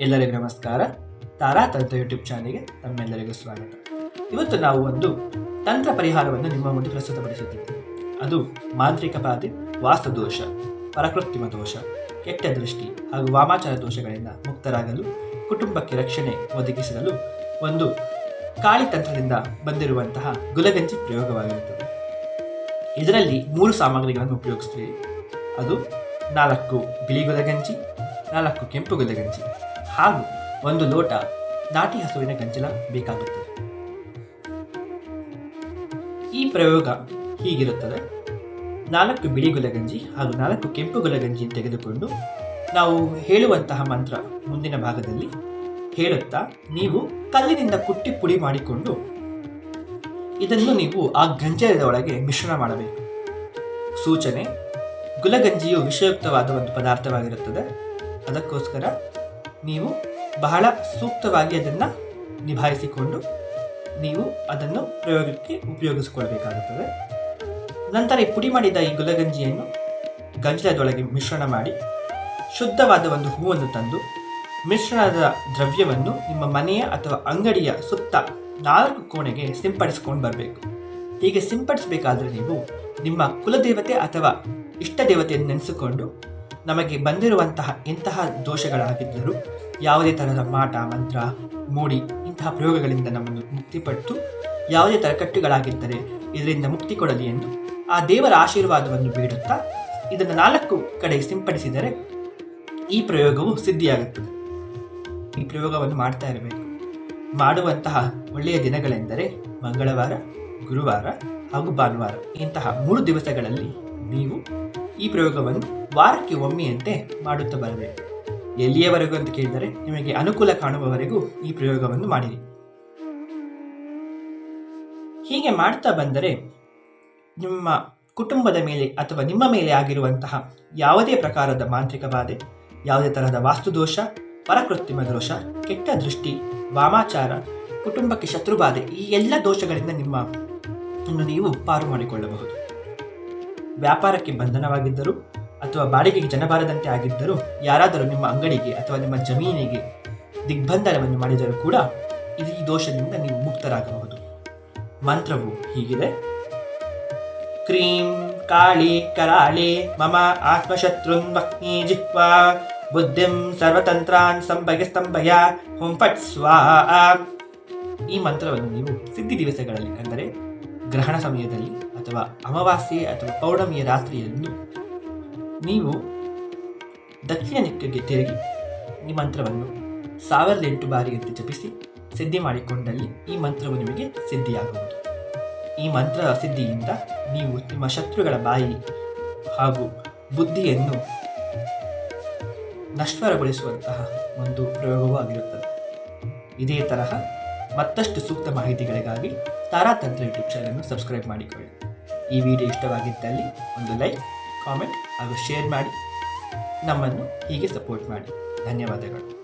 ಎಲ್ಲರಿಗೂ ನಮಸ್ಕಾರ. ತಾರಾತಂತ್ರ ಯೂಟ್ಯೂಬ್ ಚಾನಲ್ಗೆ ತಮ್ಮೆಲ್ಲರಿಗೂ ಸ್ವಾಗತ. ಇವತ್ತು ನಾವು ಒಂದು ತಂತ್ರ ಪರಿಹಾರವನ್ನು ನಿಮ್ಮ ಮುಂದೆ ಪ್ರಸ್ತುತಪಡಿಸುತ್ತಿದ್ದೇವೆ. ಅದು ಮಾಂತ್ರಿಕ ಬಾಧೆ, ವಾಸ್ತುದೋಷ, ಪರಕೃತ್ರಿಮ ದೋಷ, ಕೆಟ್ಟ ದೃಷ್ಟಿ ಹಾಗೂ ವಾಮಾಚಾರ ದೋಷಗಳಿಂದ ಮುಕ್ತರಾಗಲು, ಕುಟುಂಬಕ್ಕೆ ರಕ್ಷಣೆ ಒದಗಿಸಲು ಒಂದು ಕಾಳಿ ತಂತ್ರದಿಂದ ಬಂದಿರುವಂತಹ ಗುಲಗಂಜಿ ಪ್ರಯೋಗವಾಗಿರುತ್ತದೆ. ಇದರಲ್ಲಿ 3 ಸಾಮಗ್ರಿಗಳನ್ನು ಉಪಯೋಗಿಸ್ತೀವಿ. ಅದು 4 ಬಿಳಿ ಗುಲಗಂಜಿ, 4 ಕೆಂಪು ಗುಲಗಂಜಿ ಹಾಗೂ 1 ಲೋಟ ನಾಟಿ ಹಸುವಿನ ಗಂಜಲ ಬೇಕಾಗುತ್ತದೆ. ಈ ಪ್ರಯೋಗ ಹೀಗಿರುತ್ತದೆ: 4 ಬಿಳಿ ಗುಲಗಂಜಿ ಹಾಗೂ 4 ಕೆಂಪು ಗುಲಗಂಜಿ ತೆಗೆದುಕೊಂಡು ನಾವು ಹೇಳುವಂತಹ ಮಂತ್ರ ಮುಂದಿನ ಭಾಗದಲ್ಲಿ ಹೇಳುತ್ತಾ ನೀವು ಕಲ್ಲಿನಿಂದ ಕುಟ್ಟಿ ಪುಡಿ ಮಾಡಿಕೊಂಡು ಇದನ್ನು ನೀವು ಆ ಗಂಜಲದ ಒಳಗೆ ಮಿಶ್ರಣ ಮಾಡಬೇಕು. ಸೂಚನೆ: ಗುಲಗಂಜಿಯು ವಿಷಯುಕ್ತವಾದ ಒಂದು ಪದಾರ್ಥವಾಗಿರುತ್ತದೆ. ಅದಕ್ಕೋಸ್ಕರ ನೀವು ಬಹಳ ಸೂಕ್ತವಾಗಿ ಅದನ್ನು ನಿಭಾಯಿಸಿಕೊಂಡು ನೀವು ಅದನ್ನು ಪ್ರಯೋಗಕ್ಕೆ ಉಪಯೋಗಿಸಿಕೊಳ್ಬೇಕಾಗುತ್ತದೆ. ನಂತರ ಈ ಪುಡಿ ಮಾಡಿದ ಈ ಗುಲಗಂಜಿಯನ್ನು ಗಂಜಲದೊಳಗೆ ಮಿಶ್ರಣ ಮಾಡಿ ಶುದ್ಧವಾದ ಒಂದು ಹೂವನ್ನು ತಂದು ಮಿಶ್ರಣದ ದ್ರವ್ಯವನ್ನು ನಿಮ್ಮ ಮನೆಯ ಅಥವಾ ಅಂಗಡಿಯ ಸುತ್ತ 4 ಕೋಣೆಗೆ ಸಿಂಪಡಿಸಿಕೊಂಡು ಬರಬೇಕು. ಹೀಗೆ ಸಿಂಪಡಿಸಬೇಕಾದ್ರೆ ನೀವು ನಿಮ್ಮ ಕುಲದೇವತೆ ಅಥವಾ ಇಷ್ಟ ದೇವತೆಯನ್ನು ನೆನೆಸಿಕೊಂಡು ನಮಗೆ ಬಂದಿರುವಂತಹ ಇಂತಹ ದೋಷಗಳಾಗಿದ್ದರೂ, ಯಾವುದೇ ತರಹದ ಮಾಟ ಮಂತ್ರ ಮೂಡಿ ಇಂತಹ ಪ್ರಯೋಗಗಳಿಂದ ನಮ್ಮನ್ನು ಮುಕ್ತಿಪಟ್ಟು ಯಾವುದೇ ಥರ ಕಟ್ಟುಗಳಾಗಿದ್ದರೆ ಇದರಿಂದ ಮುಕ್ತಿ ಕೊಡಲಿ ಎಂದು ಆ ದೇವರ ಆಶೀರ್ವಾದವನ್ನು ಬೇಡುತ್ತಾ ಇದನ್ನು 4 ಕಡೆ ಸಿಂಪಡಿಸಿದರೆ ಈ ಪ್ರಯೋಗವು ಸಿದ್ಧಿಯಾಗುತ್ತದೆ. ಈ ಪ್ರಯೋಗವನ್ನು ಮಾಡ್ತಾ ಇರಬೇಕು. ಮಾಡುವಂತಹ ಒಳ್ಳೆಯ ದಿನಗಳೆಂದರೆ ಮಂಗಳವಾರ, ಗುರುವಾರ ಹಾಗೂ ಭಾನುವಾರ. ಇಂತಹ 3 ದಿವಸಗಳಲ್ಲಿ ನೀವು ಈ ಪ್ರಯೋಗವನ್ನು ವಾರಕ್ಕೆ ಒಮ್ಮೆಯಂತೆ ಮಾಡುತ್ತಾ ಬರಬೇಕು. ಎಲ್ಲಿಯವರೆಗೂ ಅಂತ ಕೇಳಿದರೆ ನಿಮಗೆ ಅನುಕೂಲ ಕಾಣುವವರೆಗೂ ಈ ಪ್ರಯೋಗವನ್ನು ಮಾಡಿರಿ. ಹೀಗೆ ಮಾಡ್ತಾ ಬಂದರೆ ನಿಮ್ಮ ಕುಟುಂಬದ ಮೇಲೆ ಅಥವಾ ನಿಮ್ಮ ಮೇಲೆ ಆಗಿರುವಂತಹ ಯಾವುದೇ ಪ್ರಕಾರದ ಮಾಂತ್ರಿಕ ಬಾಧೆ, ಯಾವುದೇ ತರಹದ ವಾಸ್ತುದೋಷ, ಪರಕೃತ್ರಿಮ ದೋಷ, ಕೆಟ್ಟ ದೃಷ್ಟಿ, ವಾಮಾಚಾರ, ಕುಟುಂಬಕ್ಕೆ ಶತ್ರುಬಾಧೆ, ಈ ಎಲ್ಲ ದೋಷಗಳಿಂದ ನಿಮ್ಮನ್ನು ನೀವು ಪಾರು ಮಾಡಿಕೊಳ್ಳಬಹುದು. ವ್ಯಾಪಾರಕ್ಕೆ ಬಂಧನವಾಗಿದ್ದರೂ ಅಥವಾ ಬಾಡಿಗೆಗೆ ಜನಬಾರದಂತೆ ಆಗಿದ್ದರೂ, ಯಾರಾದರೂ ನಿಮ್ಮ ಅಂಗಡಿಗೆ ಅಥವಾ ನಿಮ್ಮ ಜಮೀನಿಗೆ ದಿಗ್ಬಂಧನವನ್ನು ಮಾಡಿದರೂ ಕೂಡ ಈ ದೋಷದಿಂದ ನೀವು ಮುಕ್ತರಾಗಬಹುದು. ಮಂತ್ರವು ಹೀಗಿದೆ: ಕ್ರೀಂ ಕಾಳಿ ಕರಾಳೆ ಮಮ ಆತ್ಮಶತ್ರುನ್ ವಕ್ನಿ ಜಿಹ್ವಾ ಬುದ್ಧಿಂ ಸರ್ವತಂತ್ರಾನ್ ಸ್ತಂಭಯ ಹುಂ ಫಟ್ ಸ್ವಾಹಾ. ಈ ಮಂತ್ರವನ್ನು ನೀವು ಸಿದ್ಧಿ ದಿವಸಗಳಲ್ಲಿ, ಅಂದರೆ ಗ್ರಹಣ ಸಮಯದಲ್ಲಿ ಅಥವಾ ಅಮಾವಾಸ್ಯೆ ಅಥವಾ ಪೌರ್ಣಮಿಯ ರಾತ್ರಿಯಲ್ಲೂ ನೀವು ದಕ್ಷಿಣ ದಿಕ್ಕಿಗೆ ತಿರುಗಿ ಈ ಮಂತ್ರವನ್ನು 1008 ಬಾರಿಯಂತೆ ಜಪಿಸಿ ಸಿದ್ಧಿ ಮಾಡಿಕೊಂಡಲ್ಲಿ ಈ ಮಂತ್ರವು ನಿಮಗೆ ಸಿದ್ಧಿಯಾಗುವುದು. ಈ ಮಂತ್ರ ಸಿದ್ಧಿಯಿಂದ ನೀವು ನಿಮ್ಮ ಶತ್ರುಗಳ ಬಾಯಿ ಹಾಗೂ ಬುದ್ಧಿಯನ್ನು ನಶ್ವರಗೊಳಿಸುವಂತಹ ಒಂದು ಪ್ರಯೋಗವೂ ಆಗಿರುತ್ತದೆ. ಇದೇ ತರಹ ಮತ್ತಷ್ಟು ಸೂಕ್ತ ಮಾಹಿತಿಗಳಿಗಾಗಿ ತಾರಾತಂತ್ರ ಯೂಟ್ಯೂಬ್ ಚಾನಲನ್ನು ಸಬ್ಸ್ಕ್ರೈಬ್ ಮಾಡಿಕೊಳ್ಳಿ. ಈ ವಿಡಿಯೋ ಇಷ್ಟವಾಗಿದ್ದಲ್ಲಿ ಒಂದು ಲೈಕ್, ಕಾಮೆಂಟ್ ಹಾಗೂ ಶೇರ್ ಮಾಡಿ ನಮ್ಮನ್ನು ಹೀಗೆ ಸಪೋರ್ಟ್ ಮಾಡಿ. ಧನ್ಯವಾದಗಳು.